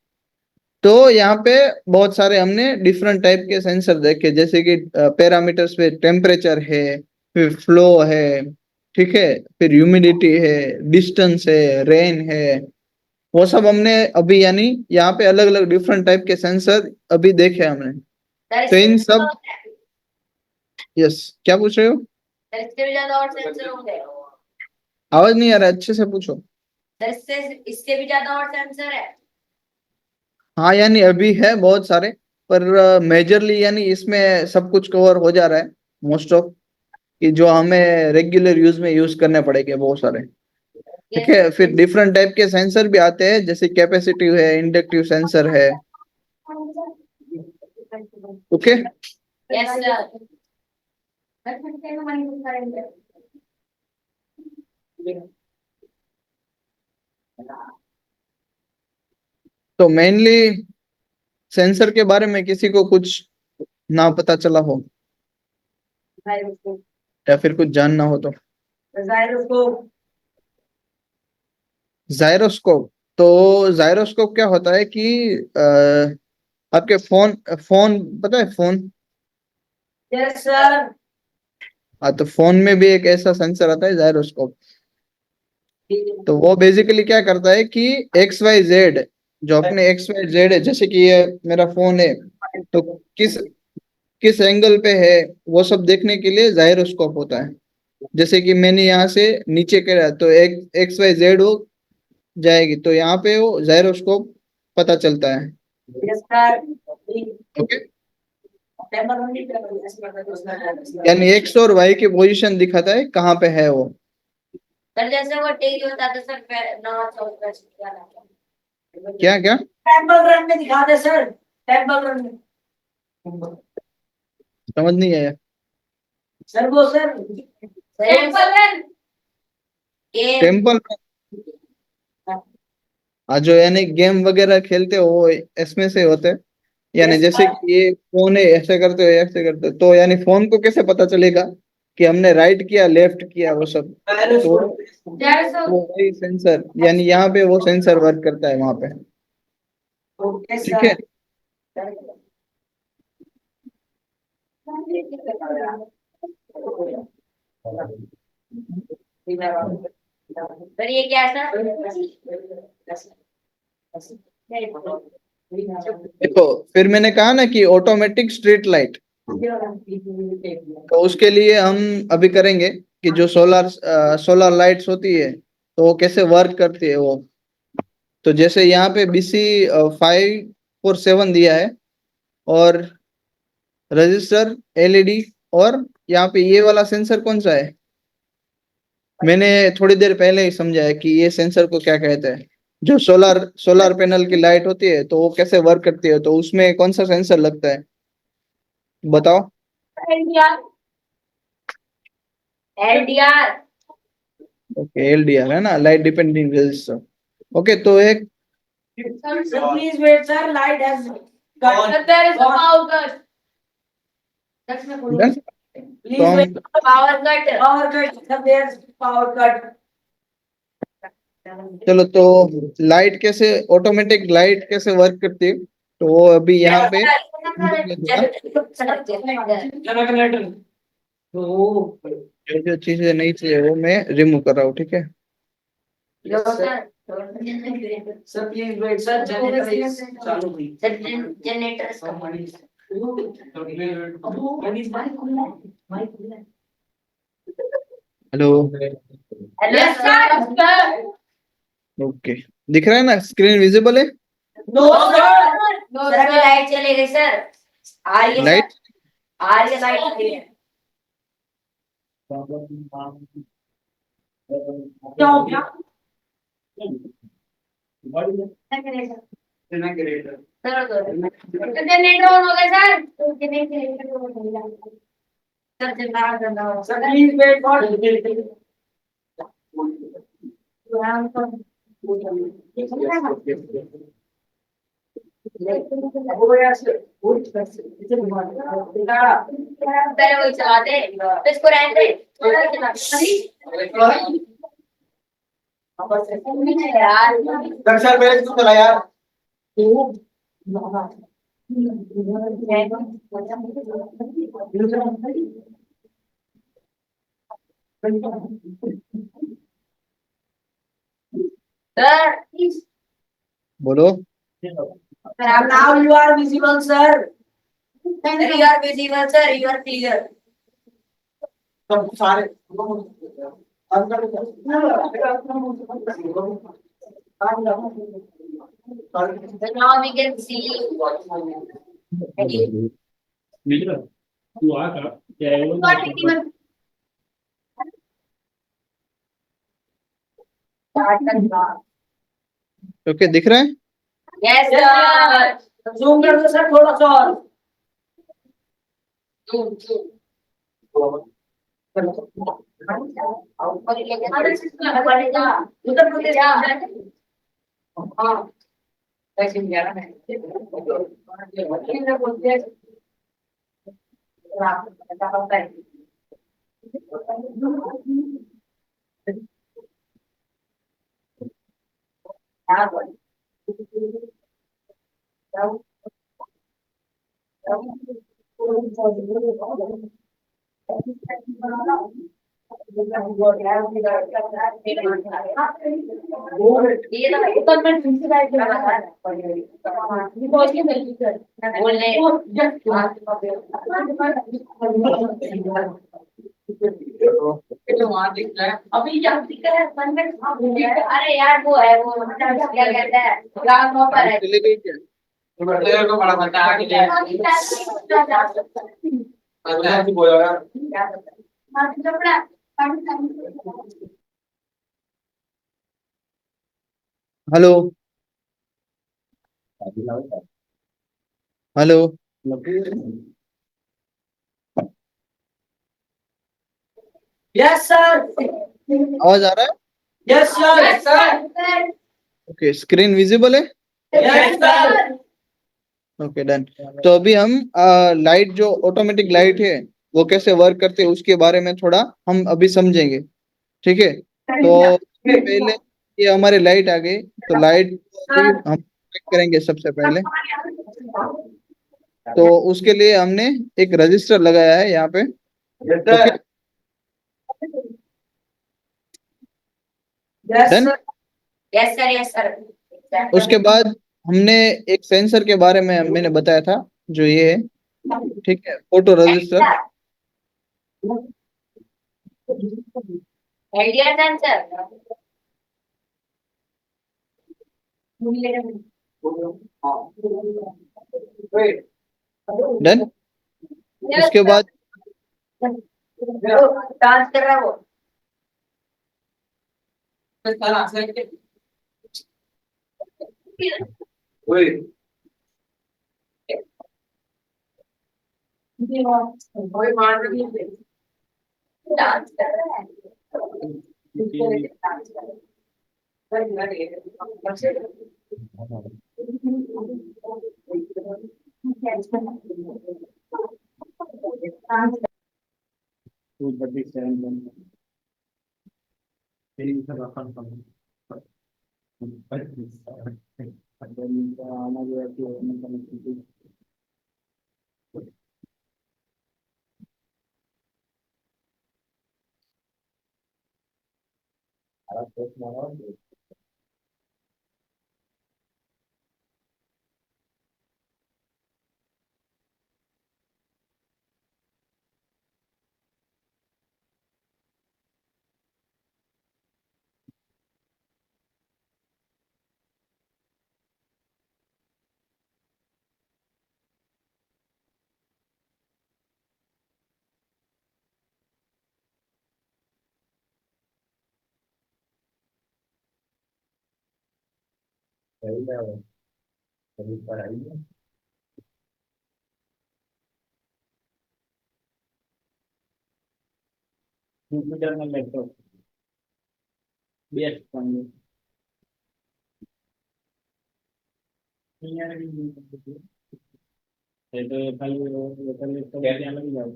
तो यहाँ पे बहुत सारे हमने डिफरेंट टाइप के सेंसर देखे, जैसे कि पैरामीटर्स पे टेम्परेचर है, फिर फ्लो है, ठीक है, फिर ह्यूमिडिटी है, डिस्टेंस है, रेन है, वो सब हमने अभी यानी यहाँ पे अलग अलग डिफरेंट टाइप के सेंसर अभी देखे हमने। तो इन सब, यस, क्या पूछ रहे हो? इससे भी ज्यादा और सेंसर होंगे। आवाज नहीं आ रहा, अच्छे से पूछो। इससे इससे भी ज्यादा और सेंसर है। हाँ यानी अभी है बहुत सारे, पर मेजरली यानी इसमें सब कुछ कवर हो जा रहा है, मोस्ट ऑफ, कि जो हमें रेगुलर यूज में यूज करने पड़ेंगे बहुत सारे। ठीक है, फिर डिफरेंट टाइप के सेंसर भी आते हैं, जैसे कैपेसिटिव है, इंडक्टिव सेंसर है। ओके। Yes sir. तो मेनली सेंसर के बारे में किसी को कुछ ना पता चला हो या फिर कुछ जानना हो तो? जायरोस्कोप। तो जायरोस्कोप क्या होता है कि आपके फोन फोन पता है फोन? Yes sir. हाँ, तो फोन में भी एक ऐसा सेंसर आता है जायरोस्कोप। तो वो बेसिकली क्या करता है कि एक्स वाई जेड, जो अपने एक्स वाई जेड है, जैसे कि ये मेरा फोन है, तो किस किस एंगल पे है वो सब देखने के लिए जायरोस्कोप होता है। जैसे कि मैंने यहाँ से नीचे करा तो एक एक्स वाई जेड हो जाएगी, तो यहाँ पे वो जायरोस्कोप पता चलता है। Yes sir. ओके, यानी एक्स और वाई की पोजीशन दिखाता है कहाँ पे है वो। सर जैसे वो टीवी होता था सर, नॉर्थ साउथ वेस्ट क्या क्या क्या? टेंपल रन में दिखाते सर। टेंपल रन में समझ नहीं आया। सर वो sir temple run game. Temple, जो यानी गेम वगैरह खेलते हो वो इसमें से होते हैं। यानी यस जैसे सर। कि ये फोन है, ऐसे करते हो तो यानी फोन को कैसे पता चलेगा कि हमने राइट किया लेफ्ट किया वो सब? तो वो वही सेंसर, यानी यहाँ पे वो सेंसर वर्क करता है वहां पे। ओके ठीक है। सर। सर ये क्या है सर? देखो, फिर मैंने कहा ना कि ऑटोमेटिक स्ट्रीट लाइट, तो उसके लिए हम अभी करेंगे कि जो सोलर लाइट्स होती है तो वो कैसे वर्क करती है वो। तो जैसे यहाँ पे BC 547 दिया है, और रजिस्टर, LED, और यहाँ पे ये वाला सेंसर कौन सा है, मैंने थोड़ी देर पहले ही समझा है कि ये सेंसर को क्या कहते हैं। जो सोलर सोलर पैनल की लाइट होती है तो वो कैसे वर्क करती है, तो उसमें कौन सा सेंसर लगता है, बताओ? एलडीआर। एलडीआर। ओके, LDR है ना, लाइट डिपेंडेंट रजिस्टर। ओके, तो एक Sir, please wait, sir. Light has got. Sir, there is a power cut. That's my done. point. तो Please हम, wait. Power cut. Power cut. Sir, there's power cut. चलो, तो light कैसे, automatic light कैसे work करती है, तो वो अभी यहाँ पे Generator. तो जो जो चीजें नहीं चाहिए वो मैं रिमूव कर रहा हूँ, ठीक है। Yes, sir. Sir, please wait, sir. Generator is चालू हुई. Sir, generator is coming. Hello. Yes, sir. Okay, दिख रहा है ना, स्क्रीन विजिबल है? No, sir. No, sir. अभी लाइट चली गई सर. आ रही है सर. लाइट, आ रही है लाइट आ रही है. क्या हो गया? सर जनरेटर ऑन हो गया sir. Sir generator. Sir please wait for. पहले वही चलाते तो इसको रहते यार. दर्शन पहले तू चला यार। Sir, बोलो। now you are visible, sir. Sir, you are visible, sir. You are clear. Now we can see you. मित्र तू आ का क्या है वो ओके, दिख रहा है? Yes, sir. Zoom कर दो सर थोड़ा सा और. Zoom, zoom. ऊपर लेके पड़ेगा. उधर प्रदेश हाँ कैसे गया ना मैं बोलते हैं आप पता होता है हाँ बोल ये ना ऊपर में अभी जब दिख रहा है अरे यार वो है वो क्या कहते हैं ग्रास हॉपर है चले गई क्या? को बड़ा बता के हेलो हेलो। यस सर आवाज आ रहा है? Yes sir okay, screen visible है? Yes sir okay, done. तो अभी हम लाइट, जो ऑटोमेटिक लाइट है वो कैसे वर्क करते हैं उसके बारे में थोड़ा हम अभी समझेंगे। ठीक है, तो पहले ये हमारे लाइट आ गई, तो लाइट हम चेक करेंगे सबसे पहले। तो उसके लिए हमने एक रजिस्टर लगाया है यहाँ पे। Okay, done. Yes sir yes sir उसके बाद हमने एक सेंसर के बारे में मैंने बताया था, जो ये है। ठीक है, photo register. Idea sensor done. उसके बाद डांस कर रहा है वो कोई मान नहीं है डांस कर रहा है डांस कर रहा है 237 तेरी सब अपन हम आना जो है कि कभी पढ़ाई में कंप्यूटर में लैपटॉप बेस्ट पढ़ने ये तो खाली लोकल तो क्या क्या लग जाता है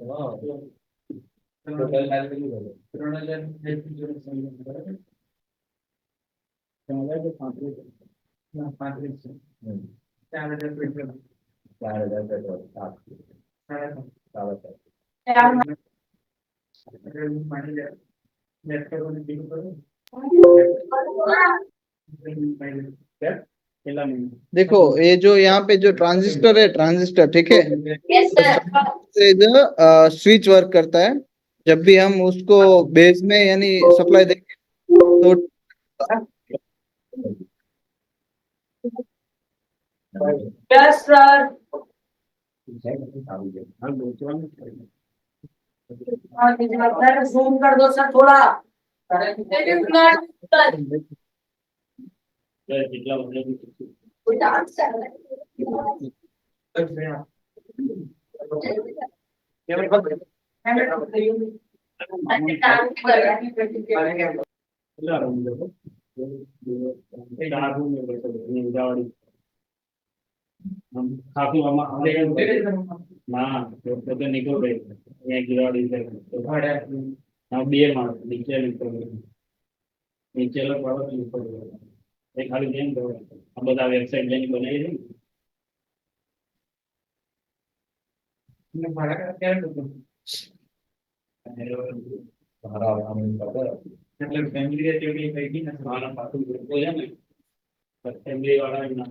टोटल कैसे नहीं बोले प्रोनाउंसिएशन हेल्थ इंश्योरेंस समझ समझा तो 35 ना 35 4000 पेट्रोल 4000 पेट्रोल 7,500 देखो ये जो यहाँ पे जो ट्रांजिस्टर है, ट्रांजिस्टर ठीक है, Yes, sir. स्विच वर्क करता है। जब भी हम उसको बेस में यानी सप्लाई देंगे तो Yes, sir. सर जूम कर दो सर थोड़ा। It is not done. कोई डांस कर रहा है। काफी ना तो निकल गए यहाँ गिरावड़ी से हम बीए मार नीचे नीचे लोग बड़ा निकल गए एक खाली गेम दो हम बता वेबसाइट लेनी बनाई थी भाड़ा का क्या भाड़ा हम पता मतलब फैमिली के जोड़ी कहीं ना खाना पास हो जाए ना फैमिली वाला ना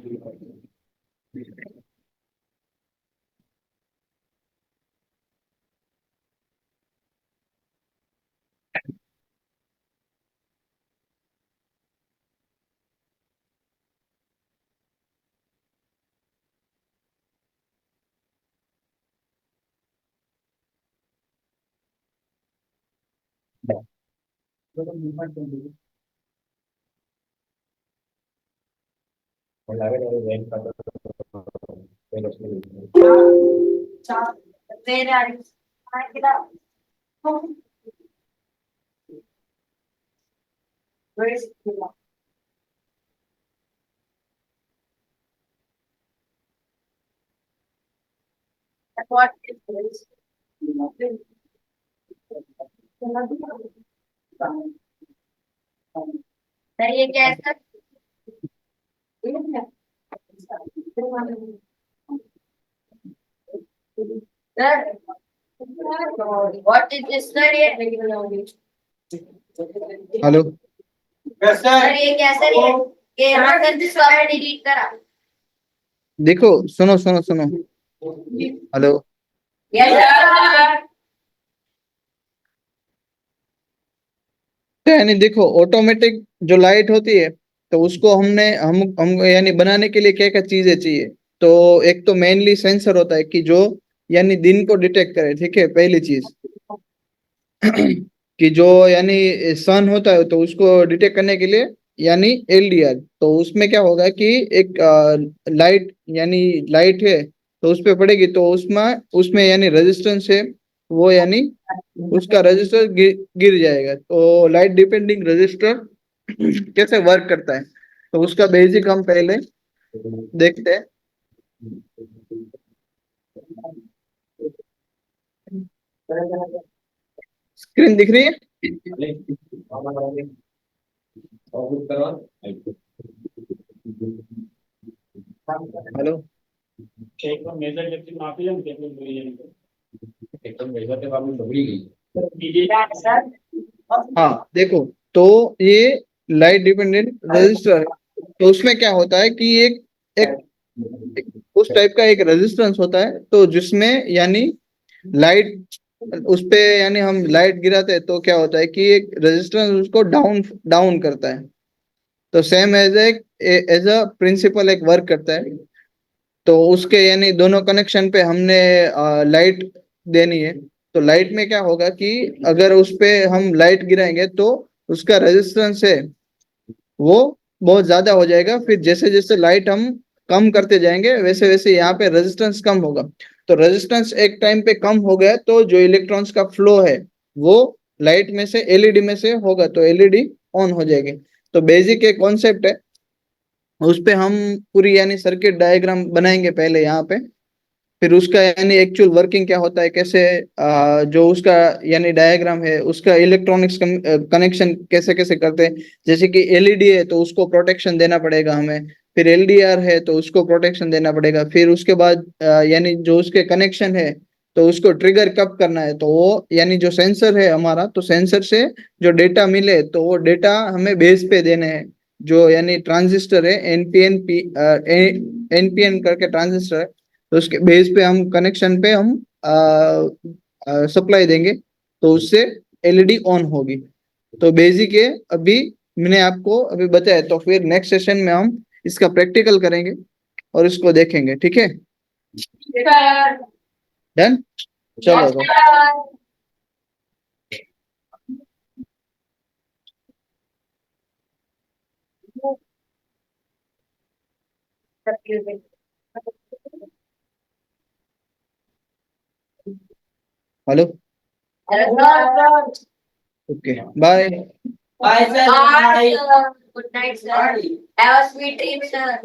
What is this? सर ये क्या है sir? Sir what is this sir ये? हेलो सर ये क्या सर ये यहाँ सर जिसको आपने डिलीट करा। देखो सुनो सुनो सुनो हेलो यस सर। यानी देखो ऑटोमेटिक जो लाइट होती है तो उसको हम यानी बनाने के लिए क्या क्या चीजें चाहिए। तो एक तो मेनली सेंसर होता है कि जो यानी दिन को डिटेक्ट करे, ठीक है, पहली चीज। कि जो यानी सन होता है तो उसको डिटेक्ट करने के लिए यानी एलडीआर, तो उसमें क्या होगा कि एक लाइट यानी लाइट है तो उस पे पड़ेगी तो उसमें उसमें यानी रेजिस्टेंस है वो यानी उसका रजिस्टर गिर जाएगा। तो लाइट डिपेंडिंग रजिस्टर कैसे वर्क करता है तो उसका बेसिक हम पहले देखते हैं। स्क्रीन दिख रही है? हेलो एकदम मेजर जब माफी हम एकदम मेजर के बाबू डबड़ी गई सर हाँ देखो, तो ये लाइट डिपेंडेंट रजिस्टर है तो उसमें क्या होता है कि एक उस टाइप का एक रेजिस्टेंस होता है तो जिसमें यानी लाइट उस पे यानी हम लाइट गिराते हैं तो क्या होता है कि एक रेजिस्टेंस उसको डाउन डाउन करता है। तो सेम एज अ प्रिंसिपल एक वर्क करता है। तो उसके यानी दोनों कनेक्शन पे हमने लाइट देनी है। तो लाइट में क्या होगा कि अगर उस पे हम लाइट गिराएंगे तो उसका रेजिस्टेंस है वो बहुत ज्यादा हो जाएगा। फिर जैसे जैसे लाइट हम कम करते जाएंगे वैसे वैसे यहाँ पे रेजिस्टेंस कम होगा। तो रेजिस्टेंस एक टाइम पे कम हो गया तो जो इलेक्ट्रॉन्स का फ्लो है वो लाइट में से एलईडी में से होगा तो एलईडी ऑन हो जाएगी। तो बेसिक एक कॉन्सेप्ट है, उस पे हम पूरी यानी सर्किट डायग्राम बनाएंगे पहले यहाँ पे। फिर उसका यानी एक्चुअल वर्किंग क्या होता है, कैसे जो उसका यानी डायग्राम है उसका इलेक्ट्रॉनिक्स कनेक्शन कैसे कैसे करते हैं। जैसे कि एलईडी है तो उसको प्रोटेक्शन देना पड़ेगा हमें, फिर एलडीआर है तो उसको प्रोटेक्शन देना पड़ेगा, फिर उसके बाद यानी जो उसके कनेक्शन है तो उसको ट्रिगर कब करना है, तो वो यानी जो सेंसर है हमारा, तो सेंसर से जो डेटा मिले तो वो डेटा हमें बेस पे देने हैं। जो यानी ट्रांजिस्टर है एनपीएन करके ट्रांजिस्टर है, तो उसके बेस पे हम कनेक्शन पे हम सप्लाई देंगे तो उससे एलईडी ऑन होगी। तो बेसिक है, अभी मैंने आपको अभी बताया, तो फिर नेक्स्ट सेशन में हम इसका प्रैक्टिकल करेंगे और इसको देखेंगे, ठीक है? डन, चलो तो। Hello, okay, bye. Bye, sir. Bye, Bye. sir. Good night, sir. Bye. Have a sweet dream, sir.